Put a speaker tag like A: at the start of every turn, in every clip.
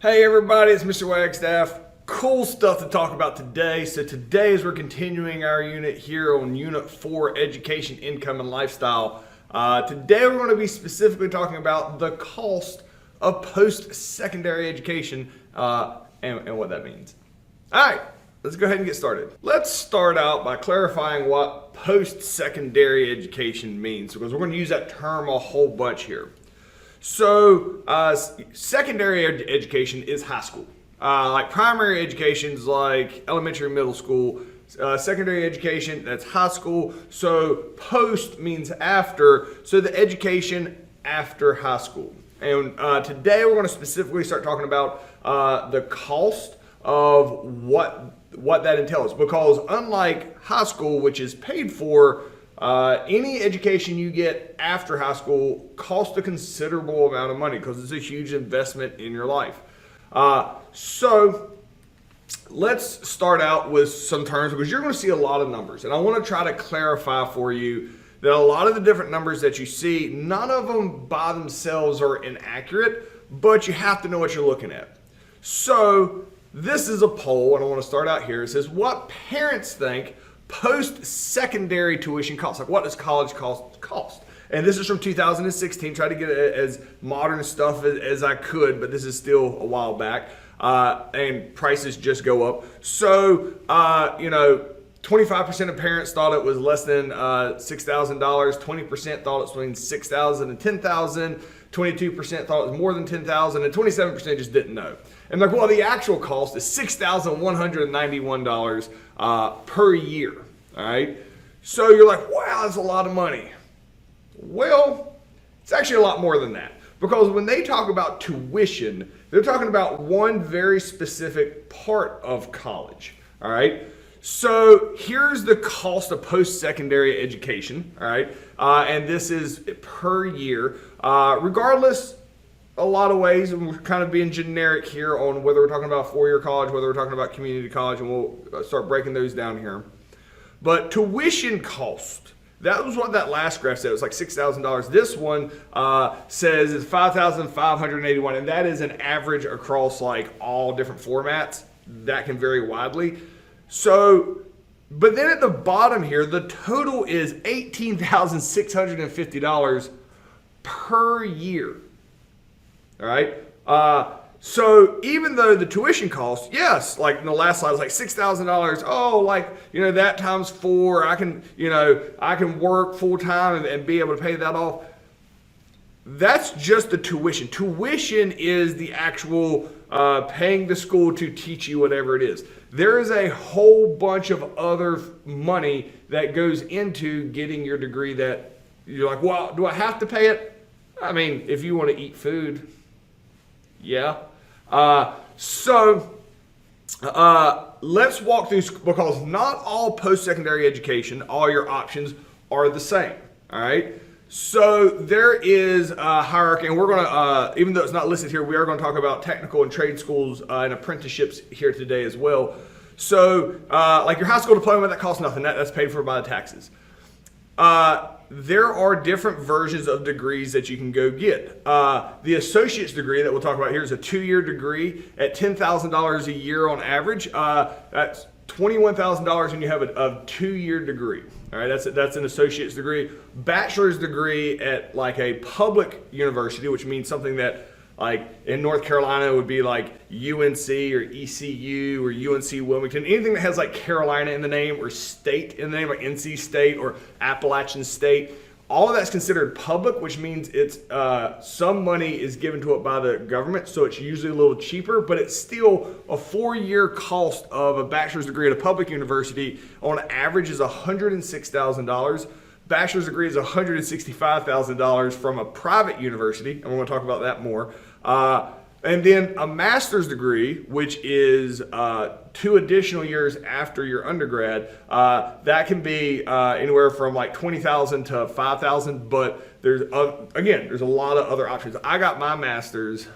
A: Hey everybody, it's Mr. Wagstaff. Cool stuff to talk about today. So today as we're continuing our unit here on Unit 4, Education, Income, and Lifestyle. Today we're going to be specifically talking about the cost of post-secondary education and what that means. Alright, let's go ahead and get started. Let's start out by clarifying what post-secondary education means, because we're going to use that term a whole bunch here. So, secondary education is high school. Like primary education is like elementary, middle school. Secondary education, that's high school. So, post means after. So, the education after high school. And today we're going to specifically start talking about the cost of what that entails. Because unlike high school, which is paid for, any education you get after high school costs a considerable amount of money because it's a huge investment in your life. So let's start out with some terms, because you're going to see a lot of numbers, and I want to try to clarify for you that a lot of the different numbers that you see, none of them by themselves are inaccurate, but you have to know what you're looking at. So this is a poll, and I want to start out here. It says, what parents think post-secondary tuition costs? Like, what does college cost? And this is from 2016. Try to get as modern stuff as I could, but this is still a while back. And prices just go up. So, 25% of parents thought it was less than $6,000. 20% thought it was between $6,000 and $10,000. 22% thought it was more than $10,000, and 27% just didn't know. And like, well, the actual cost is $6,191 per year. All right. So you're like, wow, that's a lot of money. Well, it's actually a lot more than that, because when they talk about tuition, they're talking about one very specific part of college. All right. So here's the cost of post-secondary education. All right. And this is per year, regardless. A lot of ways, and we're kind of being generic here on whether we're talking about four-year college, whether we're talking about community college, and we'll start breaking those down here. But tuition cost, that was what that last graph said. It was like $6,000. This one says it's $5,581, and that is an average across like all different formats. That can vary widely. So, but then at the bottom here, the total is $18,650 per year. All right. So even though the tuition cost, yes, like in the last slide, was like $6,000. Oh, like, that times 4, I can work full time and be able to pay that off. That's just the tuition. Tuition is the actual paying the school to teach you whatever it is. There is a whole bunch of other money that goes into getting your degree that you're like, well, do I have to pay it? I mean, if you want to eat food. Yeah. So let's walk through, because not all post-secondary education, all your options are the same. All right. So there is a hierarchy, and we're going to, even though it's not listed here, we are going to talk about technical and trade schools and apprenticeships here today as well. So like your high school diploma, that costs nothing. That's paid for by the taxes. There are different versions of degrees that you can go get. The associate's degree that we'll talk about here is a 2-year degree at $10,000 a year on average. That's $21,000 when you have a 2-year degree. All right, that's an associate's degree. Bachelor's degree at like a public university, which means something that, like in North Carolina, would be like UNC or ECU or UNC Wilmington. Anything that has like Carolina in the name or state in the name, like NC State or Appalachian State. All of that's considered public, which means it's some money is given to it by the government, so it's usually a little cheaper, but it's still a 4-year cost of a bachelor's degree at a public university on average is $106,000. Bachelor's degree is $165,000 from a private university, and we're going to talk about that more. And then a master's degree, which is 2 additional years after your undergrad, that can be anywhere from like $20,000 to $5,000, but there's a lot of other options. I got my master's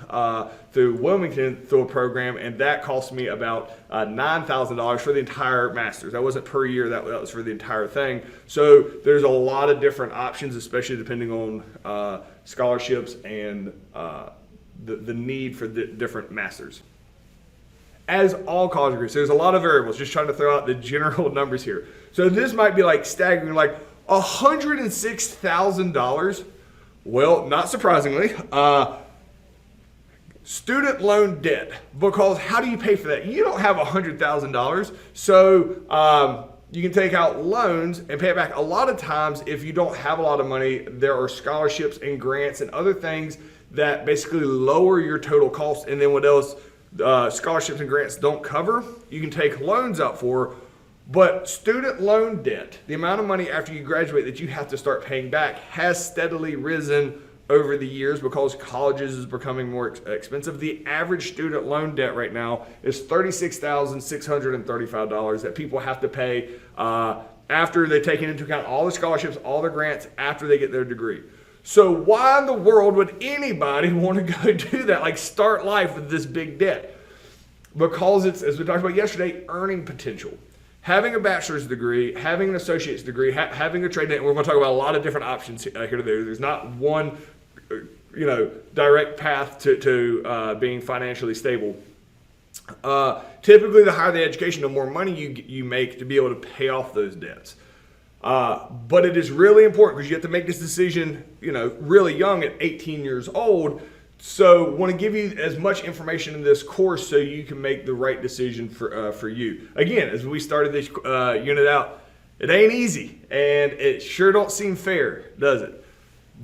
A: through Wilmington through a program, and that cost me about $9,000 for the entire master's. That wasn't per year, that was for the entire thing. So there's a lot of different options, especially depending on scholarships and the need for the different masters. As all college degrees, there's a lot of variables, just trying to throw out the general numbers here. So this might be like staggering, like $106,000. Well, not surprisingly, student loan debt, because how do you pay for that? You don't have $100,000, so you can take out loans and pay it back. A lot of times, if you don't have a lot of money, there are scholarships and grants and other things that basically lower your total cost, and then what else scholarships and grants don't cover, you can take loans out for. But student loan debt, the amount of money after you graduate that you have to start paying back, has steadily risen over the years because colleges is becoming more expensive. The average student loan debt right now is $36,635 that people have to pay after they've taken into account all the scholarships, all the grants, after they get their degree. So why in the world would anybody want to go do that, like start life with this big debt? Because it's, as we talked about yesterday, earning potential. Having a bachelor's degree, having an associate's degree, having a trade, and we're going to talk about a lot of different options here to there. There's not one, direct path to being financially stable. Typically, the higher the education, the more money you make to be able to pay off those debts. But it is really important because you have to make this decision, really young at 18 years old. So I want to give you as much information in this course so you can make the right decision for you. Again, as we started this unit out, it ain't easy and it sure don't seem fair, does it?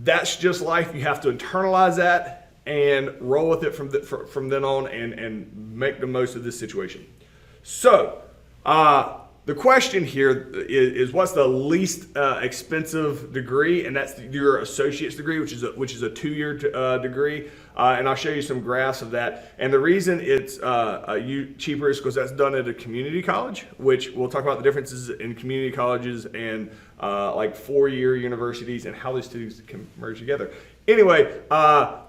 A: That's just life. You have to internalize that and roll with it from then on and make the most of this situation. So, the question here is what's the least expensive degree, and that's your associate's degree, which is a 2-year degree, and I'll show you some graphs of that. And the reason it's cheaper is because that's done at a community college, which we'll talk about the differences in community colleges and like 4-year universities and how these two can merge together. Anyway,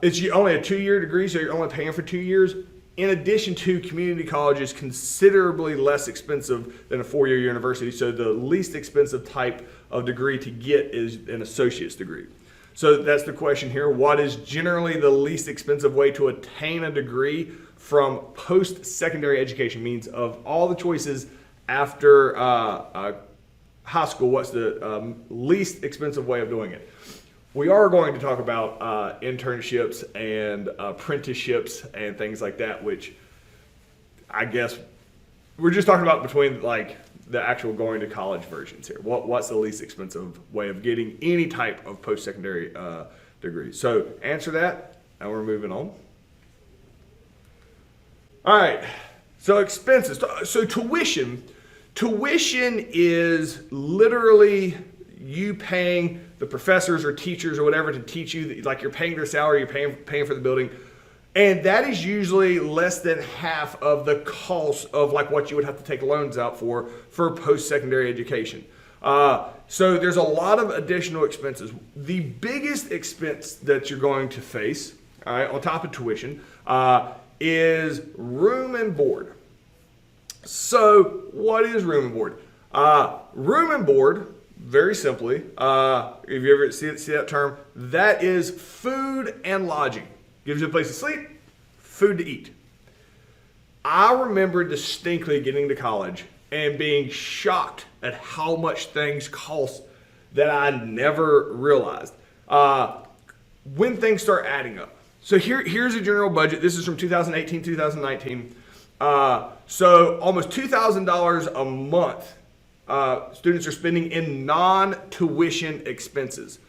A: it's only a 2-year degree, so you're only paying for 2 years. In addition to community colleges, considerably less expensive than a 4-year university. So the least expensive type of degree to get is an associate's degree. So that's the question here. What is generally the least expensive way to attain a degree from post-secondary education? Means of all the choices after high school, what's the least expensive way of doing it? We are going to talk about internships and apprenticeships and things like that, which I guess we're just talking about between like the actual going to college versions here. What's the least expensive way of getting any type of post-secondary degree? So answer that, and we're moving on. All right, so expenses. So tuition is literally you paying the professors or teachers or whatever to teach you, like you're paying their salary, you're paying for the building. And that is usually less than half of the cost of like what you would have to take loans out for post-secondary education. So there's a lot of additional expenses. The biggest expense that you're going to face, all right, on top of tuition, is room and board. So what is room and board? Room and board, very simply, if you ever see that term, that is food and lodging. Gives you a place to sleep, food to eat. I remember distinctly getting to college and being shocked at how much things cost that I never realized when things start adding up. So here's a general budget. This is from 2018, 2019. So almost $2,000 a month students are spending in non-tuition expenses.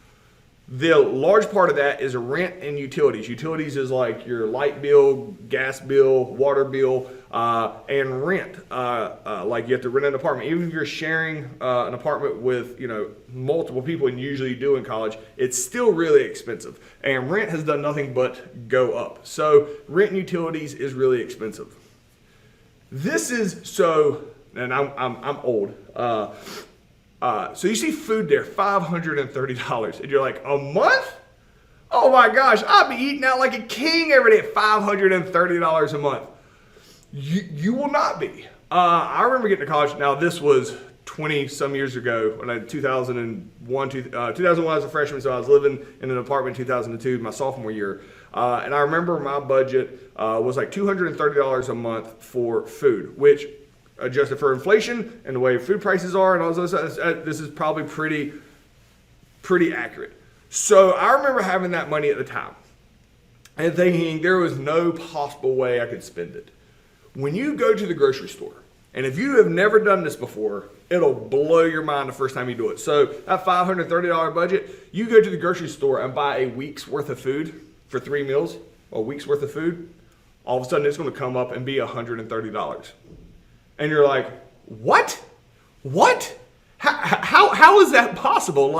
A: The large part of that is rent and utilities. Utilities is like your light bill, gas bill, water bill, and rent. Like you have to rent an apartment. Even if you're sharing an apartment with multiple people, and usually you do in college, it's still really expensive. And rent has done nothing but go up. So rent and utilities is really expensive. This is so, and I'm old. So you see food there, $530, and you're like, a month? Oh my gosh, I'd be eating out like a king every day at $530 a month. You will not be. I remember getting to college. Now this was 20 some years ago when I 2001 as a freshman, so I was living in an apartment in 2002, my sophomore year. And I remember my budget was like $230 a month for food, which adjusted for inflation and the way food prices are and all those, this is probably pretty accurate. So I remember having that money at the time and thinking there was no possible way I could spend it. When you go to the grocery store, and if you have never done this before, it'll blow your mind the first time you do it. So that $530 budget, you go to the grocery store and buy a week's worth of food for 3 meals, a week's worth of food, all of a sudden it's going to come up and be $130. And you're like, what? How is that possible?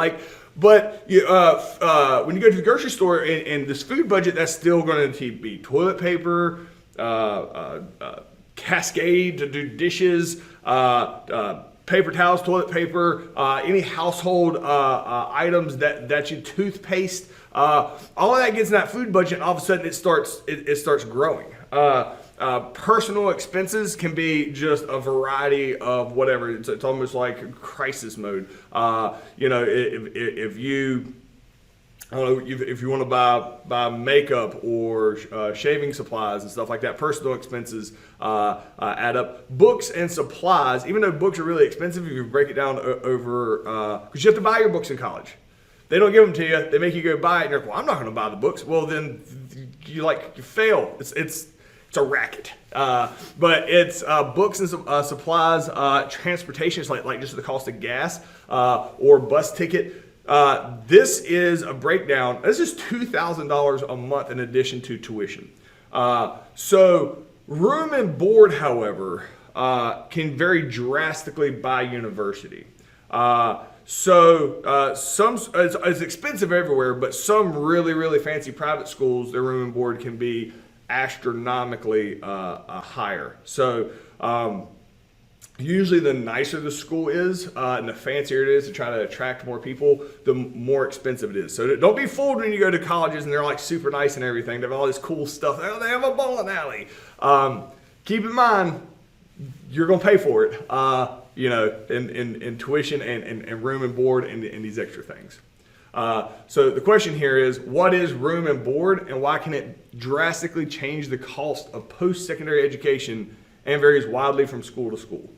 A: But when you go to the grocery store and this food budget, that's still going to be toilet paper, Cascade to do dishes, paper towels, toilet paper, any household items that you toothpaste, all of that gets in that food budget, and all of a sudden it starts growing. Personal expenses can be just a variety of whatever. It's almost like crisis mode. If you want to buy makeup or shaving supplies and stuff like that, personal expenses add up. Books and supplies, even though books are really expensive, if you break it down over, because you have to buy your books in college. They don't give them to you. They make you go buy it, and you're like, well, I'm not going to buy the books. Well, then you fail. It's a racket. But it's books and supplies, transportation, it's like just the cost of gas or bus ticket. This is a breakdown. This is $2,000 a month in addition to tuition. So room and board, however, can vary drastically by university. It's expensive everywhere, but some really, really fancy private schools, their room and board can be astronomically higher. So usually the nicer the school is and the fancier it is to try to attract more people, the more expensive it is. So don't be fooled when you go to colleges and they're like super nice and everything. They have all this cool stuff. Oh, they have a bowling alley. Keep in mind, you're going to pay for it, in tuition and room and board and these extra things. So the question here is, what is room and board, and why can it drastically change the cost of post-secondary education and varies widely from school to school?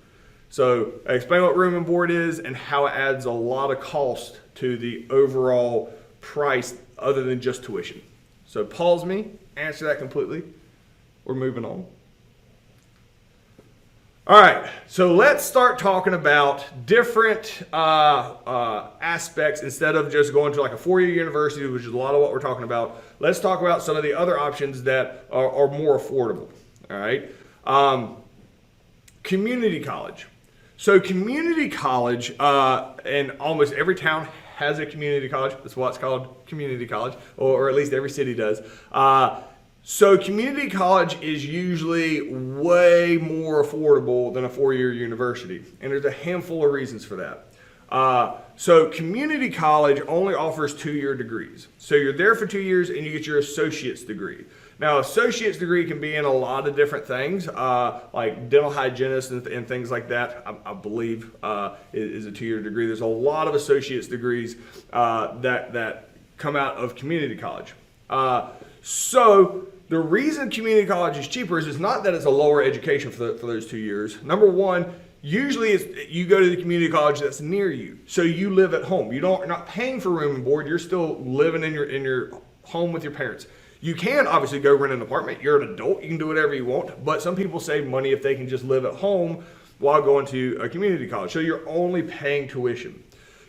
A: So I explain what room and board is and how it adds a lot of cost to the overall price other than just tuition. So pause me, answer that completely. We're moving on. All right, so let's start talking about different aspects instead of just going to like a 4-year university, which is a lot of what we're talking about. Let's talk about some of the other options that are more affordable. All right, community college. So community college, and almost every town has a community college. That's why it's called community college, or at least every city does. So community college is usually way more affordable than a 4-year university, and there's a handful of reasons for that. So community college only offers 2-year degrees. So you're there for 2 years and you get your associate's degree. Now, associate's degree can be in a lot of different things, like dental hygienist and things like that, I believe is a 2-year degree. There's a lot of associate's degrees that come out of community college. So the reason community college is cheaper is it's not that it's a lower education for those 2 years. Number one, usually you go to the community college that's near you. So you live at home. You're not paying for room and board. You're still living in your home with your parents. You can obviously go rent an apartment. You're an adult. You can do whatever you want. But some people save money if they can just live at home while going to a community college. So you're only paying tuition.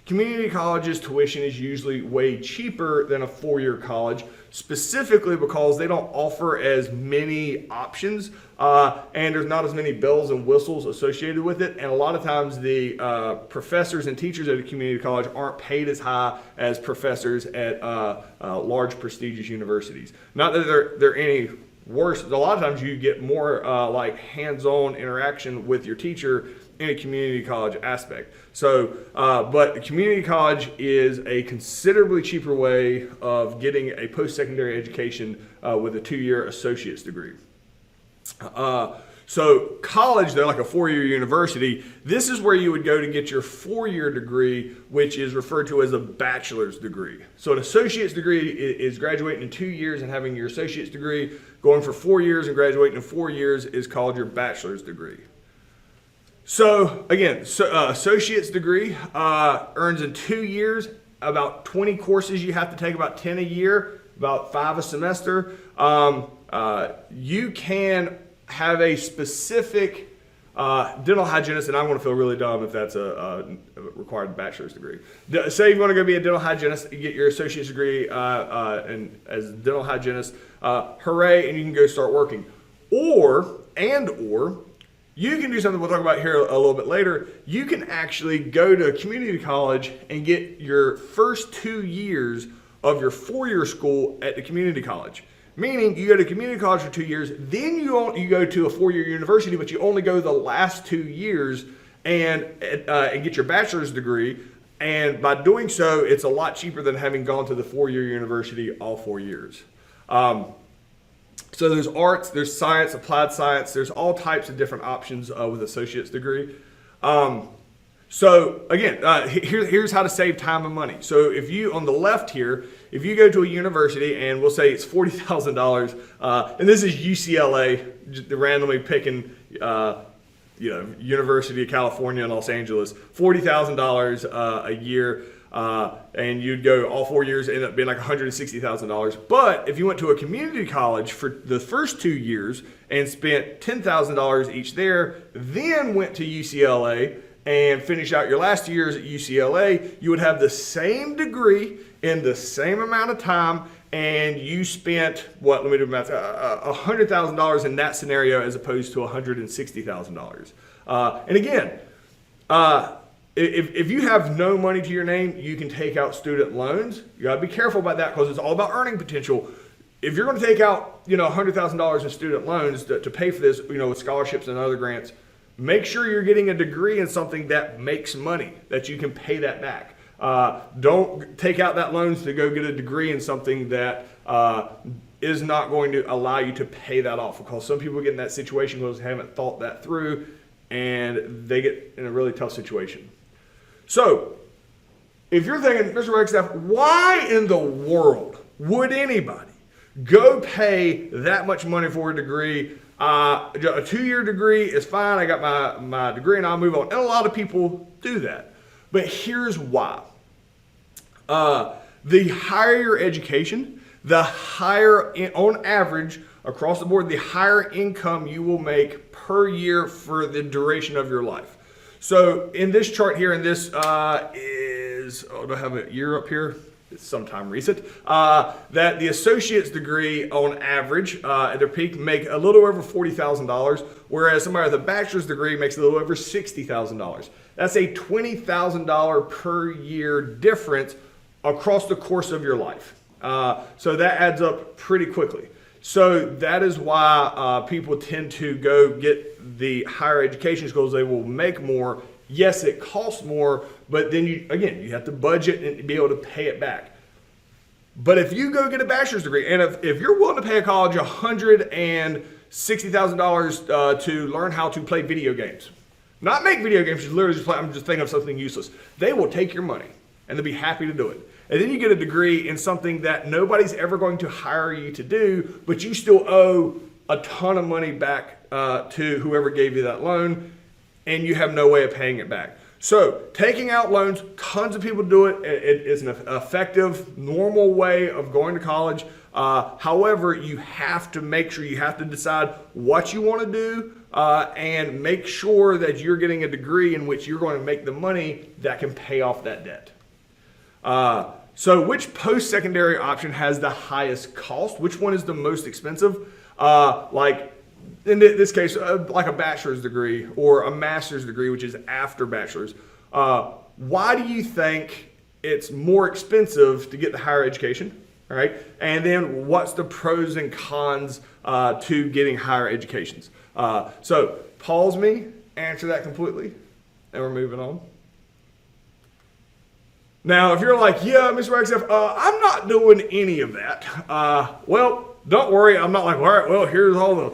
A: Community college's tuition is usually way cheaper than a 4-year college, specifically because they don't offer as many options and there's not as many bells and whistles associated with it. And a lot of times the professors and teachers at a community college aren't paid as high as professors at large prestigious universities. Not that they're any worse. A lot of times you get more like hands-on interaction with your teacher in a community college aspect. So, but the community college is a considerably cheaper way of getting a post-secondary education with a 2-year associate's degree. So college, they're like a 4-year university. This is where you would go to get your 4-year degree, which is referred to as a bachelor's degree. So an associate's degree is graduating in 2 years and having your associate's degree. Going for 4 years and graduating in 4 years is called your bachelor's degree. So again, associate's degree earns in 2 years, about 20 courses you have to take, about 10 a year, about 5 a semester. You can have a specific dental hygienist, and I'm going to feel really dumb if that's a required bachelor's degree. Say you want to go be a dental hygienist, you get your associate's degree and as a dental hygienist, hooray, and you can go start working. Or you can do something we'll talk about here a little bit later. You can actually go to a community college and get your first 2 years of your 4-year school at the community college. Meaning you go to community college for 2 years, then you go to a 4-year university, but you only go the last 2 years and get your bachelor's degree. And by doing so, it's a lot cheaper than having gone to the 4-year university all 4 years. So there's arts, there's science, applied science, there's all types of different options with associate's degree. So again, here's how to save time and money. So if you, on the left here, if you go to a university and we'll say it's $40,000, and this is UCLA, just randomly picking, University of California in Los Angeles, $40,000 a year. And you'd go all 4 years, end up being like $160,000. But if you went to a community college for the first 2 years and spent $10,000 each there, then went to UCLA and finish out your last 2 years at UCLA, you would have the same degree in the same amount of time, and you spent, let me do math, $100,000 in that scenario as opposed to $160,000. And again, if you have no money to your name, you can take out student loans. You gotta be careful about that because it's all about earning potential. If you're gonna take out, $100,000 in student loans to pay for this, with scholarships and other grants, make sure you're getting a degree in something that makes money, that you can pay that back. Don't take out that loans to go get a degree in something that is not going to allow you to pay that off, because some people get in that situation because they haven't thought that through and they get in a really tough situation. So if you're thinking, Mr. Wagstaff, why in the world would anybody go pay that much money for a degree? A 2-year degree is fine. I got my degree and I'll move on. And a lot of people do that. But here's why. The higher your education, the higher, on average, across the board, the higher income you will make per year for the duration of your life. So in this chart here, and this do I have a year up here? It's sometime recent, that the associate's degree on average at their peak make a little over $40,000, whereas somebody with a bachelor's degree makes a little over $60,000. That's a $20,000 per year difference across the course of your life. So that adds up pretty quickly. So that is why people tend to go get the higher education schools. They will make more. Yes, it costs more, but then you have to budget and be able to pay it back. But if you go get a bachelor's degree, and if you're willing to pay a college $160,000 to learn how to play video games, not make video games, just literally just play, I'm just thinking of something useless, they will take your money and they'll be happy to do it. And then you get a degree in something that nobody's ever going to hire you to do, but you still owe a ton of money back to whoever gave you that loan, and you have no way of paying it back. So taking out loans, tons of people do it. It is an effective, normal way of going to college. However, you have to make sure, you have to decide what you want to do and make sure that you're getting a degree in which you're going to make the money that can pay off that debt. So which post-secondary option has the highest cost? Which one is the most expensive? Like in this case, like a bachelor's degree or a master's degree, which is after bachelor's. Why do you think it's more expensive to get the higher education? All right. And then what's the pros and cons to getting higher educations? So pause me, answer that completely, and we're moving on. Now, if you're like, yeah, Mr. Wagstaff, I'm not doing any of that. Well, don't worry. I'm not like, all right, well, here's all the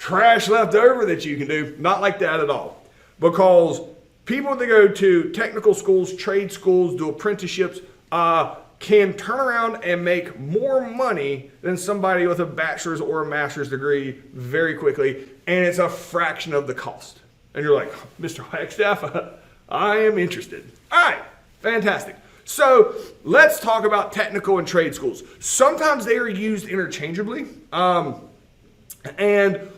A: trash left over that you can do. Not like that at all. Because people that go to technical schools, trade schools, do apprenticeships, can turn around and make more money than somebody with a bachelor's or a master's degree very quickly, and it's a fraction of the cost. And you're like, Mr. Wagstaff, I am interested. All right, fantastic. So let's talk about technical and trade schools. Sometimes they are used interchangeably, and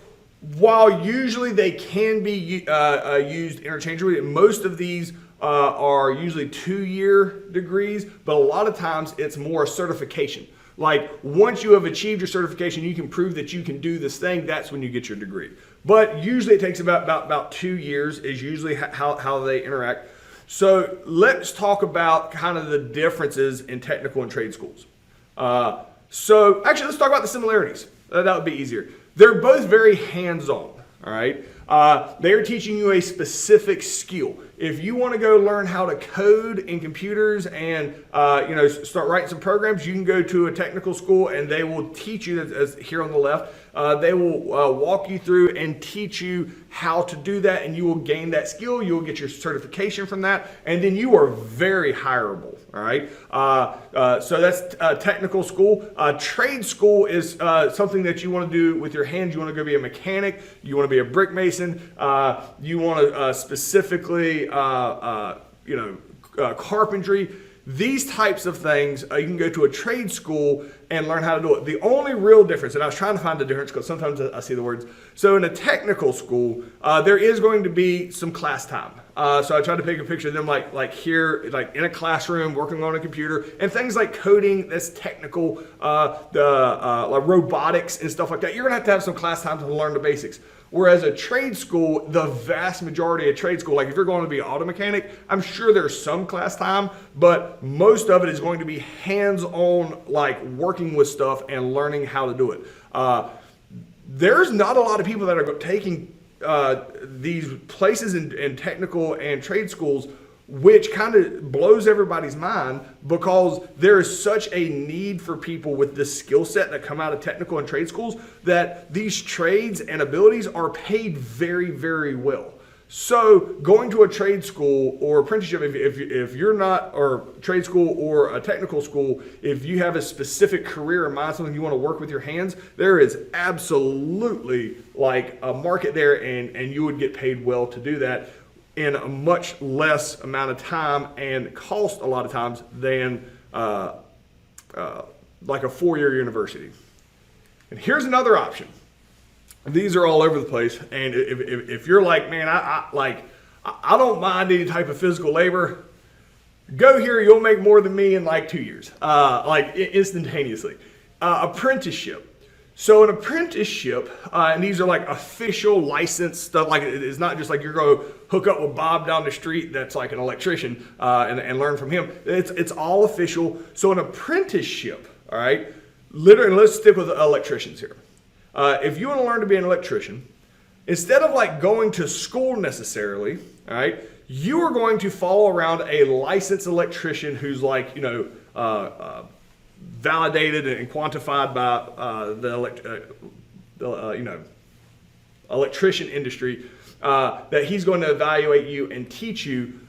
A: while usually they can be used interchangeably, most of these are usually 2-year degrees, but a lot of times it's more a certification. Like once you have achieved your certification, you can prove that you can do this thing, that's when you get your degree. But usually it takes about 2 years is usually how they interact. So let's talk about kind of the differences in technical and trade schools. So actually let's talk about the similarities. That would be easier. They're both very hands-on, all right? They are teaching you a specific skill. If you want to go learn how to code in computers and start writing some programs, you can go to a technical school and they will teach you, as here on the left, they will walk you through and teach you how to do that, and you will gain that skill. You will get your certification from that, and then you are very hireable. All right. So that's technical school. Trade school is something that you want to do with your hands. You want to go be a mechanic. You want to be a brick mason. You want to specifically, carpentry. These types of things, you can go to a trade school and learn how to do it. The only real difference, and I was trying to find the difference because sometimes I see the words. So in a technical school, there is going to be some class time. So I tried to pick a picture of them like here, like in a classroom, working on a computer, and things like coding, that's technical, like robotics and stuff like that. You're gonna have some class time to learn the basics. Whereas a trade school, the vast majority of trade school, like if you're going to be an auto mechanic, I'm sure there's some class time, but most of it is going to be hands-on, like working with stuff and learning how to do it. There's not a lot of people that are taking these places in technical and trade schools, which kind of blows everybody's mind because there is such a need for people with this skill set that come out of technical and trade schools that these trades and abilities are paid very, very well. So going to a trade school or apprenticeship, if you're not, or trade school or a technical school, if you have a specific career in mind, something you want to work with your hands, there is absolutely like a market there, and you would get paid well to do that in a much less amount of time and cost a lot of times than like a 4-year university. And here's another option. These are all over the place, and if you're like, man, I don't mind any type of physical labor, go here, you'll make more than me in like 2 years, like instantaneously. Apprenticeship. So an apprenticeship, and these are like official licensed stuff, like it's not just like you're going to hook up with Bob down the street that's like an electrician and learn from him. It's all official. So an apprenticeship, all right, literally, let's stick with electricians here. If you want to learn to be an electrician, instead of like going to school necessarily, all right, you are going to follow around a licensed electrician who's like, validated and quantified by the electrician industry, that he's going to evaluate you and teach you.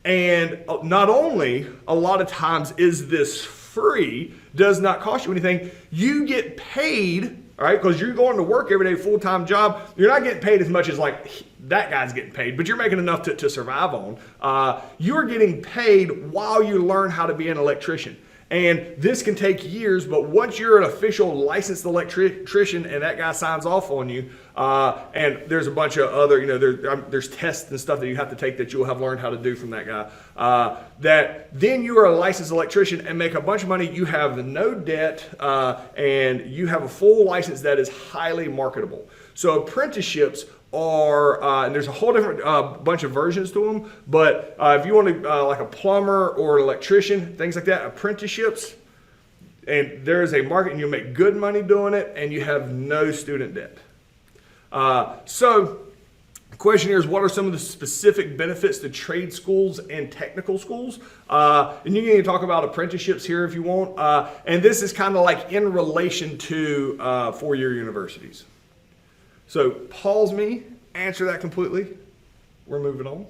A: And not only a lot of times is this free, does not cost you anything, you get paid. All right, because you're going to work every day, full-time job. You're not getting paid as much as like that guy's getting paid, but you're making enough to survive on. You're getting paid while you learn how to be an electrician. And this can take years, but once you're an official licensed electrician and that guy signs off on you, and there's a bunch of other, there's tests and stuff that you have to take that you'll have learned how to do from that guy, that then you are a licensed electrician and make a bunch of money. You have no debt, and you have a full license that is highly marketable. So apprenticeships are, and there's a whole different bunch of versions to them, but if you want to, like a plumber or an electrician, things like that, apprenticeships, and there is a market and you'll make good money doing it and you have no student debt. So the question here is, what are some of the specific benefits to trade schools and technical schools? And you can talk about apprenticeships here if you want. And this is kind of like in relation to 4-year universities. So pause me, answer that completely. We're moving on.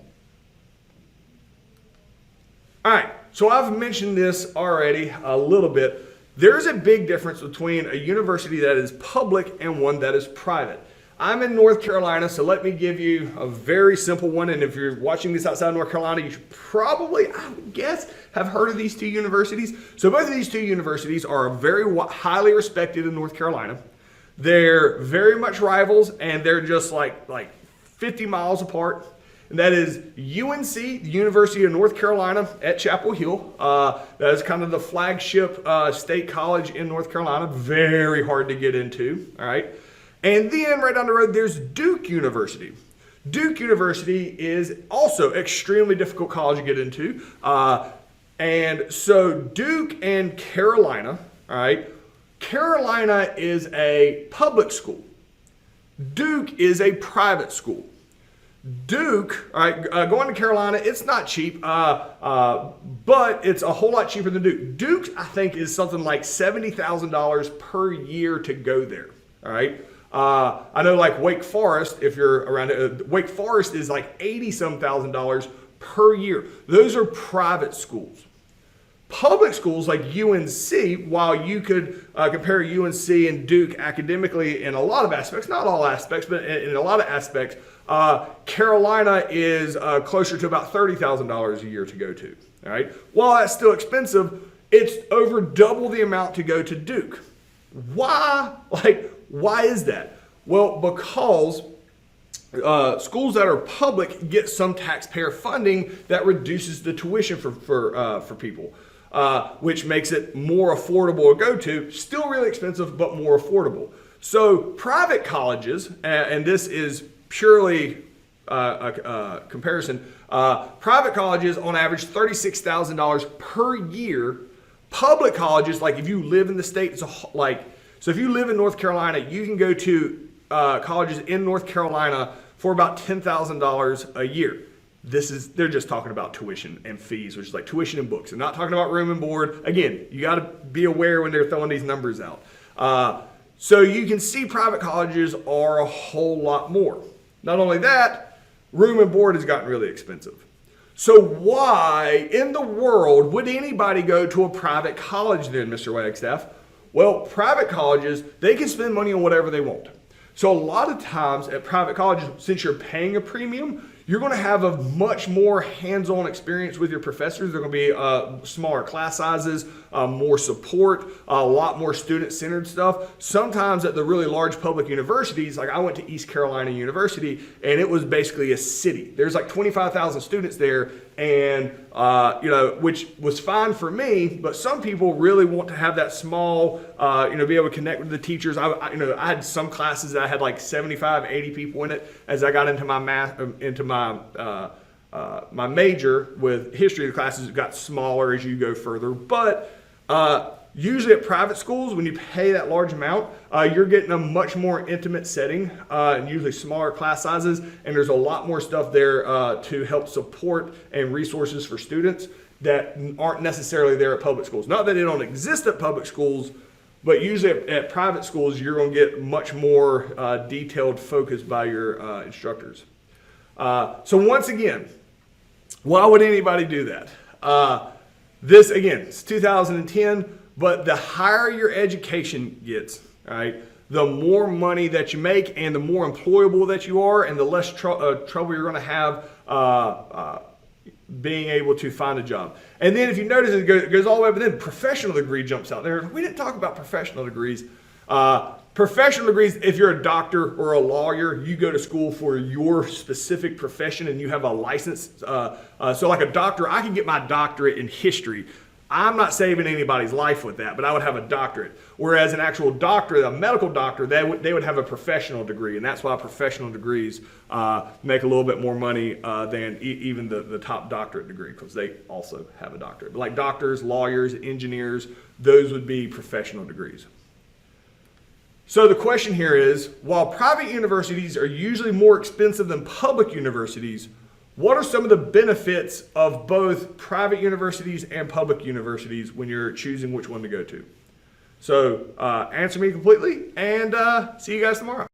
A: All right, so I've mentioned this already a little bit. There's a big difference between a university that is public and one that is private. I'm in North Carolina, so let me give you a very simple one. And if you're watching this outside North Carolina, you should probably, I would guess, have heard of these two universities. So both of these two universities are very highly respected in North Carolina. They're very much rivals, and they're just like 50 miles apart. And that is UNC, the University of North Carolina at Chapel Hill. That is kind of the flagship state college in North Carolina. Very hard to get into, all right? And then right down the road, there's Duke University. Duke University is also extremely difficult college to get into. And so Duke and Carolina, all right? Carolina is a public school. Duke is a private school. Duke, all right, going to Carolina, it's not cheap, but it's a whole lot cheaper than Duke. Duke, I think, is something like $70,000 per year to go there, all right? I know like Wake Forest, if you're around, Wake Forest is like $80-some thousand per year. Those are private schools. Public schools like UNC, while you could compare UNC and Duke academically in a lot of aspects, not all aspects, but in a lot of aspects, Carolina is closer to about $30,000 a year to go to. All right. While that's still expensive, it's over double the amount to go to Duke. Why? Why is that? Well, because schools that are public get some taxpayer funding that reduces the tuition for people, which makes it more affordable to go to. Still really expensive, but more affordable. So private colleges, and this is purely a comparison, private colleges on average $36,000 per year. Public colleges, like if you live in the state, so if you live in North Carolina, you can go to colleges in North Carolina for about $10,000 a year. They're just talking about tuition and fees, which is like tuition and books. They're not talking about room and board. Again, you got to be aware when they're throwing these numbers out. So you can see private colleges are a whole lot more. Not only that, room and board has gotten really expensive. So why in the world would anybody go to a private college then, Mr. Wagstaff? Well, private colleges, they can spend money on whatever they want. So a lot of times at private colleges, since you're paying a premium, you're going to have a much more hands-on experience with your professors. They're going to be smaller class sizes, more support, a lot more student-centered stuff. Sometimes at the really large public universities, like I went to East Carolina University, and it was basically a city. There's like 25,000 students there, and which was fine for me. But some people really want to have that small, be able to connect with the teachers. I had some classes that I had like 75, 80 people in it. As I got into my my major with history, the classes got smaller as you go further. But usually at private schools, when you pay that large amount, you're getting a much more intimate setting and usually smaller class sizes. And there's a lot more stuff there to help support and resources for students that aren't necessarily there at public schools. Not that they don't exist at public schools, but usually at private schools, you're going to get much more detailed focus by your instructors. So once again, why would anybody do that? This, again, it's 2010, but the higher your education gets, all right, the more money that you make and the more employable that you are and the less trouble you're going to have being able to find a job. And then if you notice, it goes all the way up, and then professional degree jumps out there. We didn't talk about professional degrees. Professional degrees, if you're a doctor or a lawyer, you go to school for your specific profession and you have a license. So like a doctor, I can get my doctorate in history. I'm not saving anybody's life with that, but I would have a doctorate. Whereas an actual doctor, a medical doctor, they would have a professional degree. And that's why professional degrees make a little bit more money than even the top doctorate degree, because they also have a doctorate. But like doctors, lawyers, engineers, those would be professional degrees. So the question here is, while private universities are usually more expensive than public universities, what are some of the benefits of both private universities and public universities when you're choosing which one to go to? So answer me completely, and see you guys tomorrow.